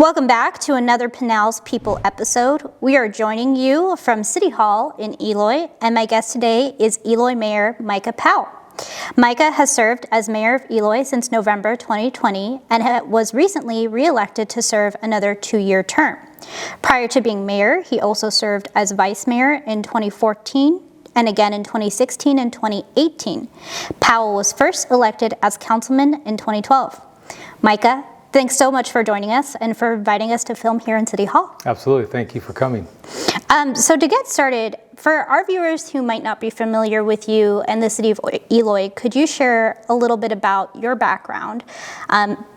Welcome back to another Pinal's People episode. We are joining you from City Hall in Eloy, and my guest today is Eloy Mayor Micah Powell. Micah has served as mayor of Eloy since November 2020 and was recently re-elected to serve another 2-year term. Prior to being mayor, he also served as vice mayor in 2014 and again in 2016 and 2018. Powell was first elected as councilman in 2012. Micah, thanks so much for joining us and for inviting us to film here in City Hall. Absolutely. Thank you for coming. So to get started, for our viewers who might not be familiar with you and the city of Eloy, could you share a little bit about your background,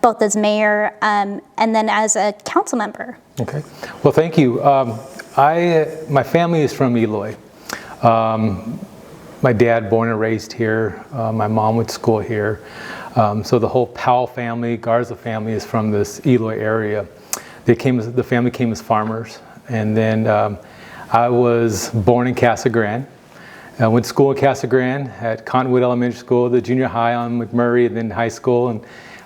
both as mayor and then as a council member? Okay. Well, thank you. My family is from Eloy. My dad born and raised here. My mom went to school here. So the whole Powell family, Garza family is from this Eloy area. The family came as farmers. And then I was born in Casa Grande. I went to school in Casa Grande at Cottonwood Elementary School, the junior high on McMurray, and then high school, and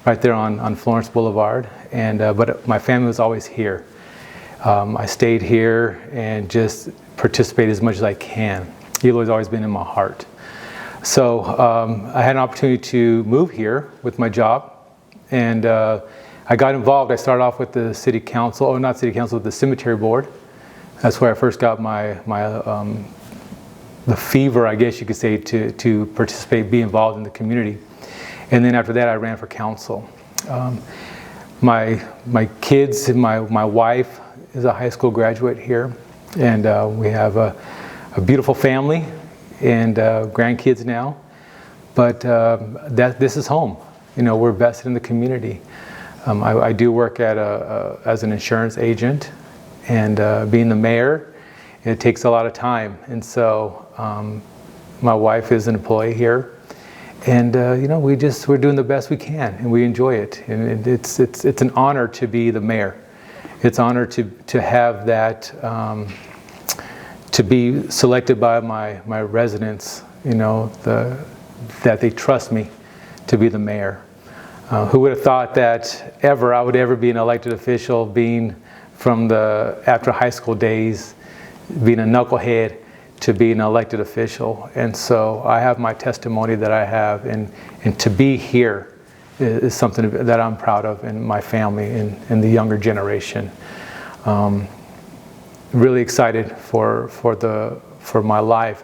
right there on Florence Boulevard. And but my family was always here. I stayed here and just participated as much as I can. Eloy's always been in my heart. So I had an opportunity to move here with my job, and I got involved. I started off with the city council, or not city council, with the cemetery board. That's where I first got the fever, I guess you could say, to participate, be involved in the community. And then after that, I ran for council. My kids and my wife is a high school graduate here, and we have a beautiful family and grandkids now. But this is home. You know, we're vested in the community. I do work as an insurance agent. And being the mayor, it takes a lot of time. And so my wife is an employee here. And you know, we're doing the best we can, and we enjoy it. And it's an honor to be the mayor. It's an honor to have that, to be selected by my residents, you know, that they trust me to be the mayor. Who would have thought that I would ever be an elected official, being from the after high school days, being a knucklehead to being an elected official. And so I have my testimony that I have, and to be here is something that I'm proud of, and my family and the younger generation. Really excited for my life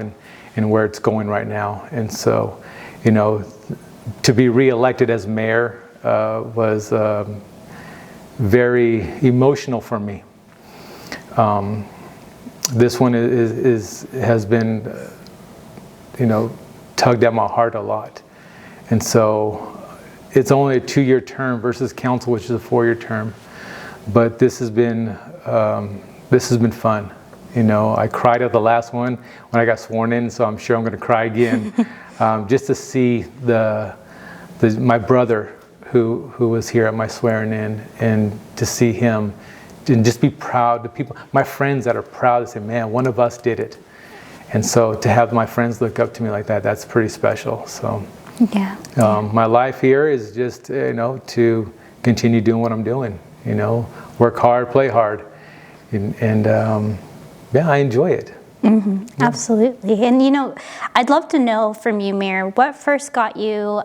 and where it's going right now. And so, you know, to be re-elected as mayor was very emotional for me. This one has been, you know, tugged at my heart a lot. And so it's only a 2-year term versus council, which is a 4-year term. But this has been fun. You know, I cried at the last one when I got sworn in, so I'm sure I'm going to cry again. Just to see my brother who was here at my swearing in, and to see him and just be proud. The people, my friends that are proud, to say, man, one of us did it. And so to have my friends look up to me like that, that's pretty special. So yeah. My life here is just, you know, to continue doing what I'm doing. You know, work hard, play hard, and yeah, I enjoy it. Mm-hmm. Yeah. Absolutely. And you know, I'd love to know from you, Mayor, what first got you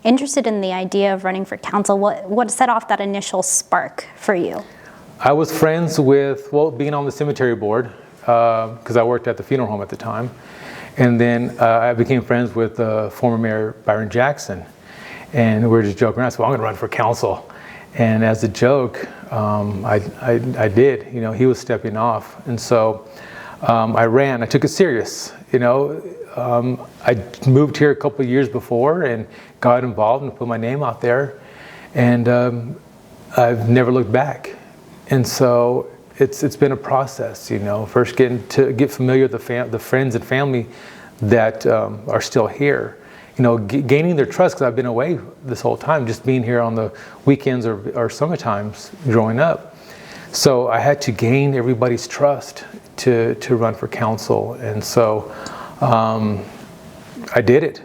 interested in the idea of running for council? What set off that initial spark for you? I was friends with, being on the cemetery board, because I worked at the funeral home at the time. And then I became friends with former Mayor Byron Jackson. And we were just joking around. I said, well, I'm going to run for council. And as a joke, I did. You know, he was stepping off. And so I ran. I took it serious. You know, I moved here a couple of years before and got involved and put my name out there. And I've never looked back. And so it's been a process, you know, first getting to get familiar with the friends and family that are still here. You know, gaining their trust, because I've been away this whole time, just being here on the weekends or summer times growing up. So I had to gain everybody's trust to run for council. And so I did it.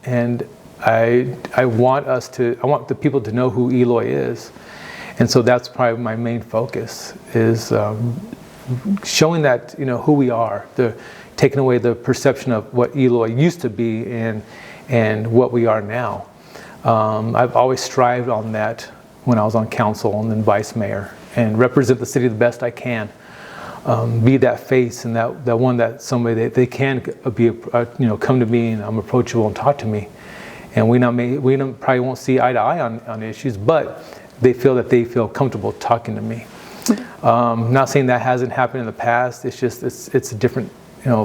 And I want the people to know who Eloy is. And so that's probably my main focus, is showing that, who we are, taking away the perception of what Eloy used to be and what we are now. I've always strived on that when I was on council and then vice mayor, and represent the city the best I can. Be that face and that one that somebody they can be, come to me and I'm approachable and talk to me. And we probably won't see eye to eye on issues, but they feel comfortable talking to me. Not saying that hasn't happened in the past. It's just it's a different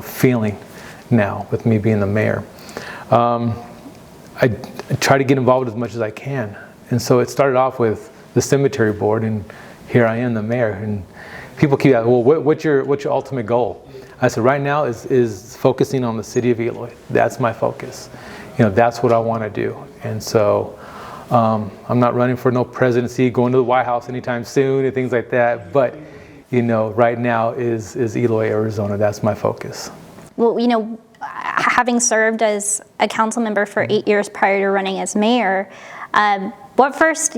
feeling now with me being the mayor. I try to get involved as much as I can, and so it started off with the cemetery board, and here I am, the mayor. And people keep asking, well, what's your ultimate goal? I said, right now is focusing on the city of Eloy. That's my focus. That's what I want to do. And so I'm not running for no presidency, going to the White House anytime soon and things like that. But, right now is Eloy, Arizona. That's my focus. Well, having served as a council member for 8 years prior to running as mayor, what first,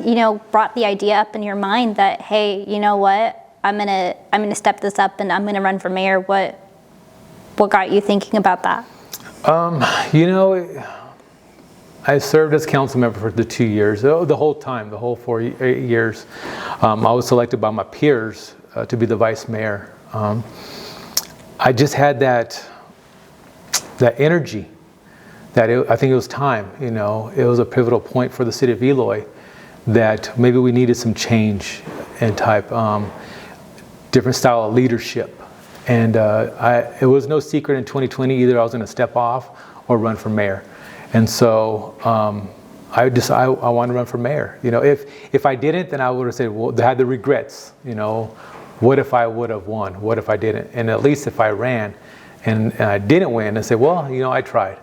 brought the idea up in your mind that, hey, you know what, I'm gonna step this up and I'm gonna run for mayor? What got you thinking about that? I served as council member for the 2 years, the whole time, the whole 8 years. I was selected by my peers to be the vice mayor. I just had that energy that I think it was time. It was a pivotal point for the city of Eloy that maybe we needed some change and type, different style of leadership. And it was no secret in 2020 either I was going to step off or run for mayor. And so I want to run for mayor. If I didn't, then I would have said, well, I had the regrets. What if I would have won? What if I didn't? And at least if I ran and I didn't win, I said, well, I tried.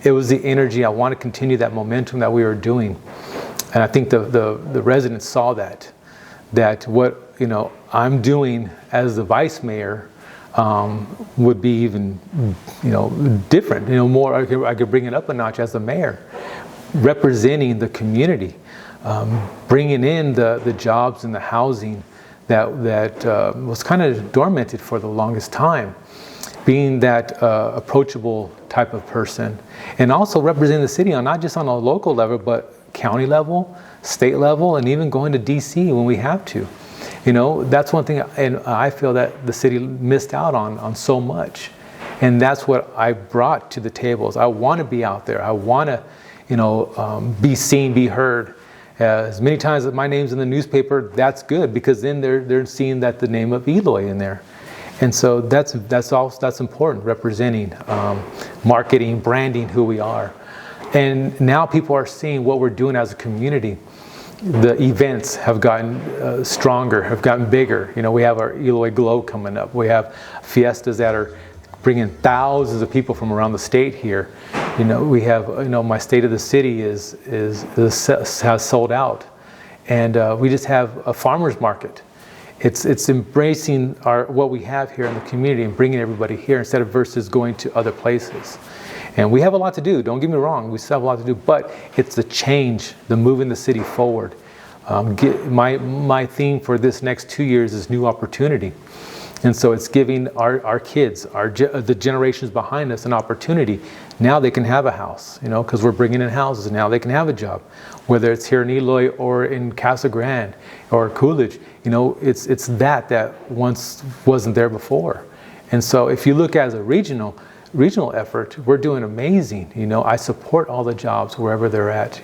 It was the energy. I want to continue that momentum that we were doing. And I think the residents saw that what I'm doing as the vice mayor would be even different. More. I could bring it up a notch as the mayor, representing the community, bringing in the jobs and the housing that was kind of dormanted for the longest time, being that approachable type of person, and also representing the city on not just on a local level but county level, state level, and even going to DC when we have to. That's one thing, and I feel that the city missed out on so much. And that's what I brought to the tables. I want to be out there. I want to, be seen, be heard. As many times as my name's in the newspaper, that's good, because then they're seeing that the name of Eloy in there. And so that's important, representing, marketing, branding who we are. And now people are seeing what we're doing as a community. The events have gotten stronger, have gotten bigger. We have our Eloy Glow coming up. We have fiestas that are bringing thousands of people from around the state here. We have, my State of the City has sold out, and we just have a farmers market. It's embracing what we have here in the community and bringing everybody here instead of versus going to other places. And we have a lot to do. Don't get me wrong. We still have a lot to do, but it's the change, the moving the city forward. My theme for this next 2 years is new opportunity. And so it's giving our kids, the generations behind us, an opportunity. Now they can have a house, because we're bringing in houses, and now they can have a job. Whether it's here in Eloy or in Casa Grande or Coolidge, it's that once wasn't there before. And so if you look as a regional effort, we're doing amazing. I support all the jobs wherever they're at,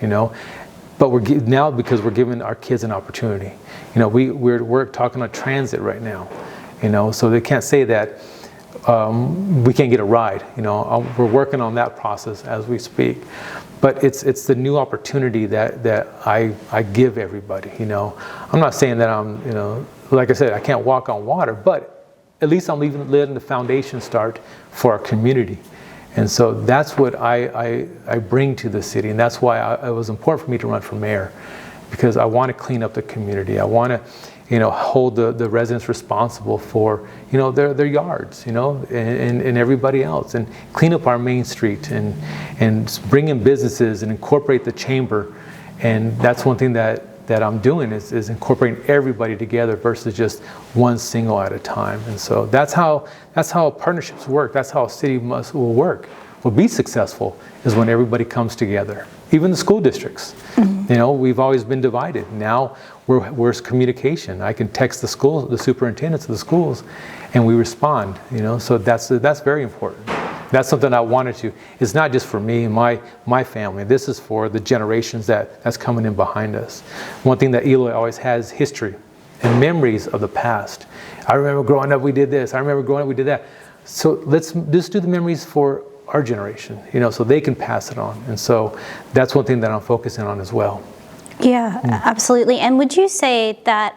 but now because we're giving our kids an opportunity. We're talking about transit right now, so they can't say that we can't get a ride. We're working on that process as we speak. But it's the new opportunity that I give everybody. I'm not saying that I'm, like I said, I can't walk on water, but at least I'm letting the foundation start for our community. And so that's what I bring to the city, and that's why it was important for me to run for mayor, because I want to clean up the community. I want to, hold the residents responsible for, their yards, and everybody else, and clean up our main street and bring in businesses and incorporate the chamber. And that's one thing that that I'm doing is incorporating everybody together versus just one single at a time. And so that's how partnerships work. That's how a city will work. Will be successful is when everybody comes together. Even the school districts. You know, we've always been divided. Now where's communication? I can text the superintendents of the schools, and we respond. You know, so that's very important. That's something I wanted to. It's not just for me and my family. This is for the generations that's coming in behind us. One thing that Eloy always has history and memories of the past. I remember growing up we did this. I remember growing up we did that. So let's just do the memories for our generation, you know, so they can pass it on. And so that's one thing that I'm focusing on as well. Yeah, absolutely. And would you say that,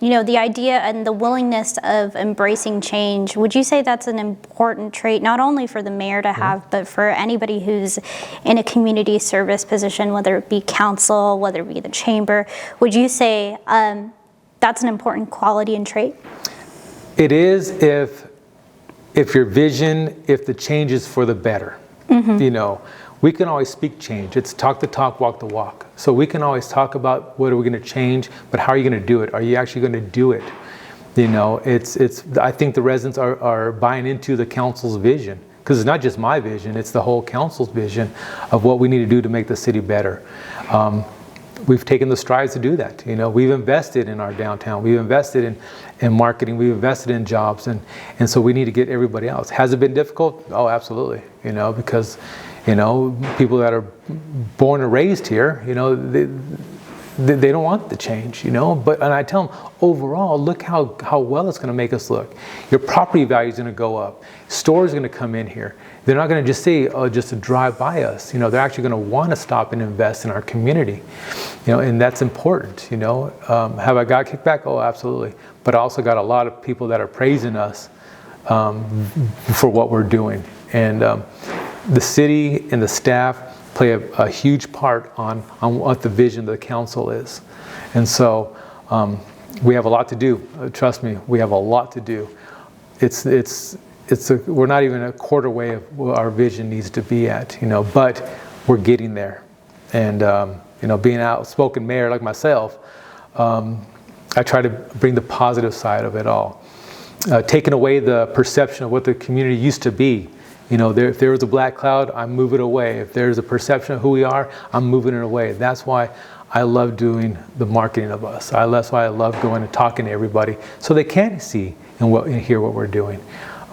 you know, the idea and the willingness of embracing change, would you say that's an important trait, not only for the mayor to have, but for anybody who's in a community service position, whether it be council, whether it be the chamber? Would you say that's an important quality and trait? It is if your vision, if the change is for the better. You know, we can always speak change. It's talk the talk, walk the walk. So we can always talk about what are we going to change, but how are you going to do it? Are you actually going to do it? You know, I think the residents are buying into the council's vision, because it's not just my vision, it's the whole council's vision of what we need to do to make the city better. We've taken the strides to do that. You know, we've invested in our downtown. We've invested in marketing. We've invested in jobs, and so we need to get everybody else. Has it been difficult? Oh, absolutely. You know, because, you know, people that are born and raised here, you know, they don't want the change, you know. And I tell them, overall, look how well it's going to make us look. Your property value is going to go up. Stores are going to come in here. They're not going to just say, oh, just to drive by us. You know, they're actually going to want to stop and invest in our community. You know, and that's important. You know, have I got kickback? Oh, absolutely. But I also got a lot of people that are praising us for what we're doing. And the city and the staff play a huge part on what the vision of the council is. And so we have a lot to do. Trust me, we have a lot to do. We're not even a quarter way of where our vision needs to be at, you know, but we're getting there. And, you know, being an outspoken mayor like myself, I try to bring the positive side of it all. Taking away the perception of what the community used to be. You know, if there was a black cloud, I move it away. If there's a perception of who we are, I'm moving it away. That's why I love doing the marketing of us. That's why I love going and talking to everybody so they can see and hear what we're doing.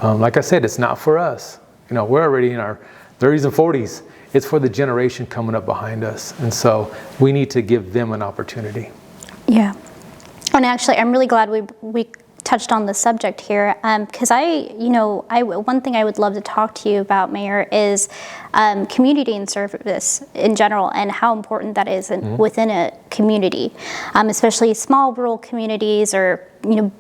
Like I said, it's not for us. You know, we're already in our 30s and 40s. It's for the generation coming up behind us. And so we need to give them an opportunity. Yeah. And actually, I'm really glad we touched on the subject here, because one thing I would love to talk to you about, Mayor, is community and service in general, and how important that is within a community, especially small rural communities or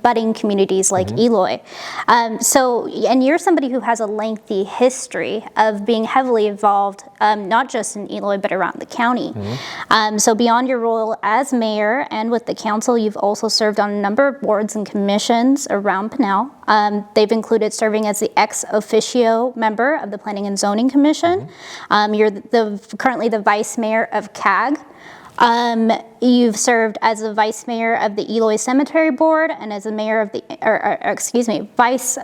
budding communities like Eloy. And you're somebody who has a lengthy history of being heavily involved, not just in Eloy, but around the county. So beyond your role as mayor and with the council, you've also served on a number of boards and commissions around Pinal. They've included serving as the ex officio member of the Planning and Zoning Commission. You're currently the vice mayor of CAG. You've served as the vice mayor of the Eloy Cemetery Board and as a mayor of vice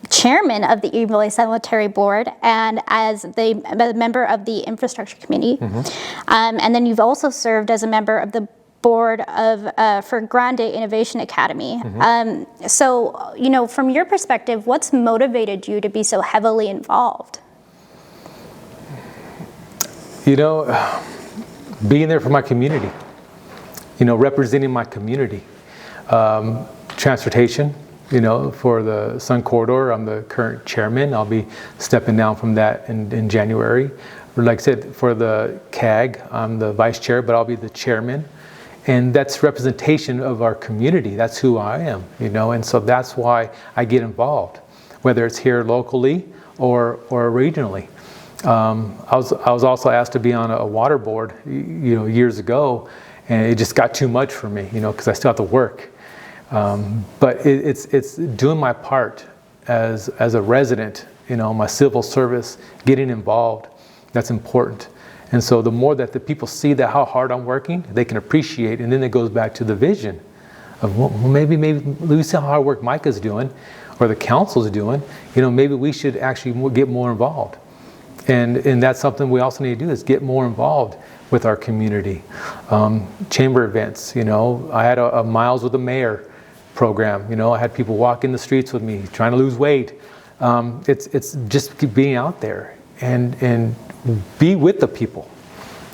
chairman of the Eloy Cemetery Board and as the member of the Infrastructure Committee. And then you've also served as a member of the board for Grande Innovation Academy. So, from your perspective, what's motivated you to be so heavily involved? Being there for my community, representing my community. Transportation, for the Sun Corridor, I'm the current chairman. I'll be stepping down from that in January. Like I said, for the CAG, I'm the vice chair, but I'll be the chairman. And that's representation of our community. That's who I am, and so that's why I get involved, whether it's here locally or regionally. I was also asked to be on a water board, years ago, and it just got too much for me, because I still have to work. But it's doing my part as a resident, my civil service, getting involved. That's important. And so the more that the people see that how hard I'm working, they can appreciate, and then it goes back to the vision of, well, maybe we see how hard work Micah's doing, or the council's doing. Maybe we should actually get more involved. And that's something we also need to do, is get more involved with our community. Chamber events, I had a Miles with the Mayor program. I had people walk in the streets with me trying to lose weight. It's just being out there and be with the people.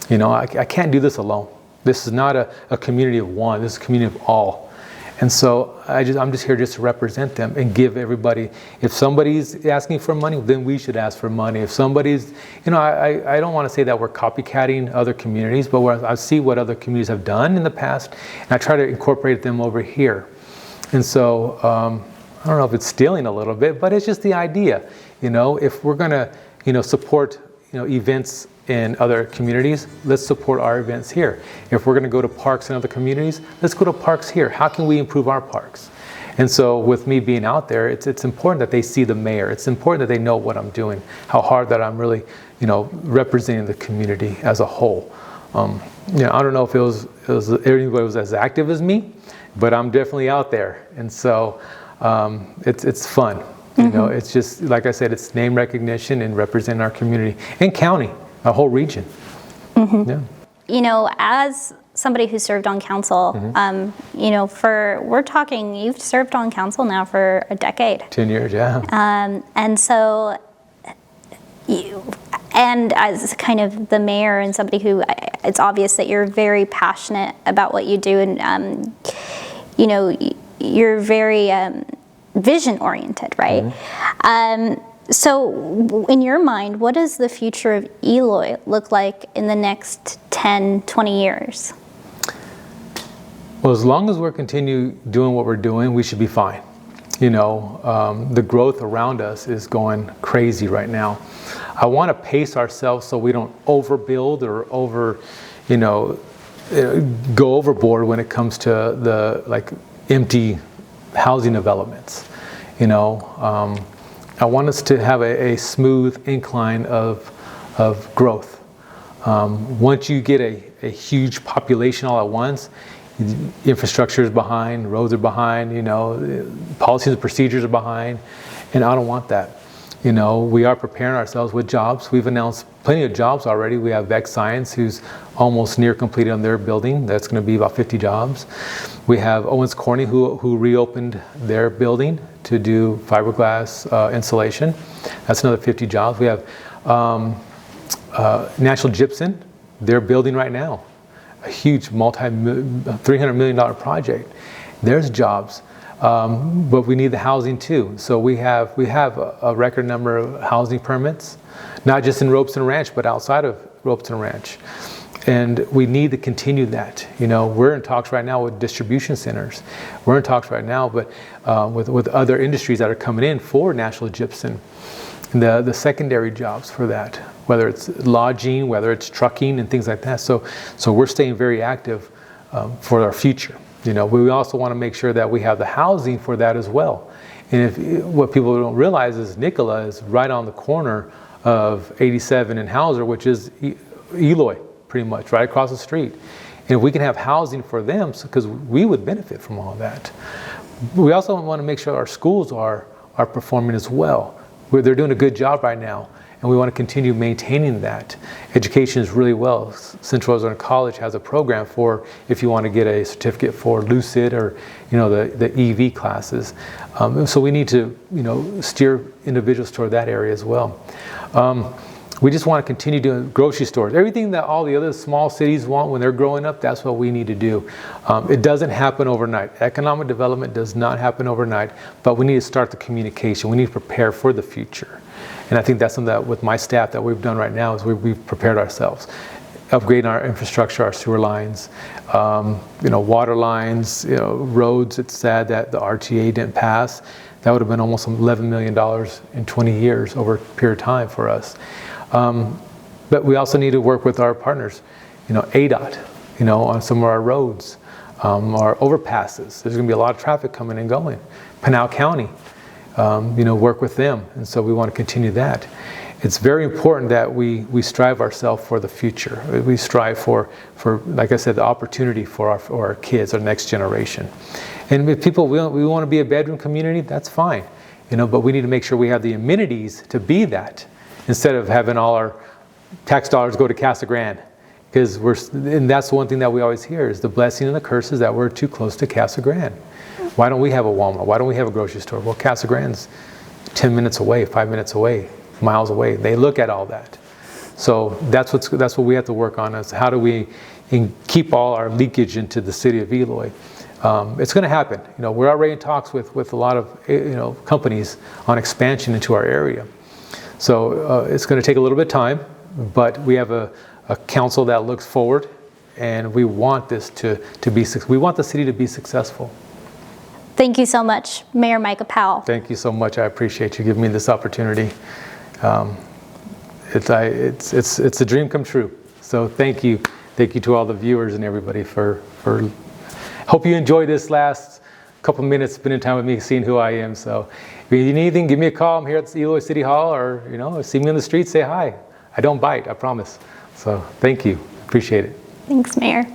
I can't do this alone. This is not a community of one. This is a community of all. And so I'm just here just to represent them and give everybody. If somebody's asking for money, then we should ask for money. If somebody's, I don't want to say that we're copycatting other communities, but I see what other communities have done in the past, and I try to incorporate them over here. And so I don't know if it's stealing a little bit, but it's just the idea. If we're going to, support, events in other communities, let's support our events here. If we're going to go to parks in other communities, let's go to parks here. How can we improve our parks? And so with me being out there, it's important that they see the mayor. It's important that they know what I'm doing, how hard that I'm really, representing the community as a whole. I don't know if everybody was as active as me, but I'm definitely out there. And so it's fun. It's just, like I said, it's name recognition and representing our community and county, our whole region. Yeah. As somebody who served on council, we're talking, you've served on council now for a decade. 10 years, yeah. And so, and as kind of the mayor and somebody who, it's obvious that you're very passionate about what you do, and, you're very vision oriented, right? So in your mind, what does the future of Eloy look like in the next 10, 20 years? Well, as long as we're continue doing what we're doing, we should be fine. The growth around us is going crazy right now. I want to pace ourselves so we don't overbuild or go overboard when it comes to the empty housing developments. I want us to have a smooth incline of growth. Once you get a huge population all at once, infrastructure is behind, roads are behind, policies and procedures are behind, and I don't want that. We are preparing ourselves with jobs. We've announced plenty of jobs already. We have Vex Science, who's almost near completed on their building. That's going to be about 50 jobs. We have Owens Corning, who reopened their building to do fiberglass insulation. That's another 50 jobs. We have National Gypsum. They're building right now a huge $300 million project. There's jobs. But we need the housing too. So we have a record number of housing permits, not just in Robeson Ranch, but outside of Robeson Ranch. And we need to continue that. We're in talks right now with distribution centers. We're in talks right now, but with other industries that are coming in for National Gypsum. And the secondary jobs for that, whether it's lodging, whether it's trucking and things like that. So we're staying very active for our future. We also want to make sure that we have the housing for that as well. And what people don't realize is Nicola is right on the corner of 87 and Hauser, which is Eloy, pretty much, right across the street. And if we can have housing for them, because we would benefit from all that. We also want to make sure our schools are performing as well. They're doing a good job right now, and we want to continue maintaining that. Education is really well. Central Arizona College has a program for if you want to get a certificate for Lucid or the EV classes. So we need to steer individuals toward that area as well. We just want to continue doing grocery stores. Everything that all the other small cities want when they're growing up, that's what we need to do. It doesn't happen overnight. Economic development does not happen overnight, but we need to start the communication. We need to prepare for the future. And I think that's something that with my staff that we've done right now is we've prepared ourselves. Upgrading our infrastructure, our sewer lines, water lines, roads. It's sad that the RTA didn't pass. That would have been almost $11 million in 20 years over a period of time for us. But we also need to work with our partners, ADOT, on some of our roads, our overpasses. There's going to be a lot of traffic coming and going. Pinal County, work with them. And so we want to continue that. it's very important that we strive ourselves for the future. We strive for like I said, the opportunity for our kids, our next generation. And if people, we want to be a bedroom community, that's fine. But we need to make sure we have the amenities to be that, instead of having all our tax dollars go to Casa Grande. And that's one thing that we always hear is the blessing and the curses that we're too close to Casa Grande. Why don't we have a Walmart? Why don't we have a grocery store? Well, Casa Grande's 10 minutes away, 5 minutes away, miles away. They look at all that. So that's what we have to work on, is how do we keep all our leakage into the city of Eloy. It's going to happen. We're already in talks with a lot of companies on expansion into our area. So it's going to take a little bit of time, but we have a council that looks forward, and we want this to be. We want the city to be successful. Thank you so much, Mayor Micah Powell. Thank you so much. I appreciate you giving me this opportunity. It's a dream come true. So thank you to all the viewers and everybody for. Hope you enjoyed this last couple minutes spending time with me, seeing who I am. So if you need anything, give me a call. I'm here at the Eloy City Hall, or see me on the street, say hi. I don't bite, I promise. So thank you. Appreciate it. Thanks, Mayor.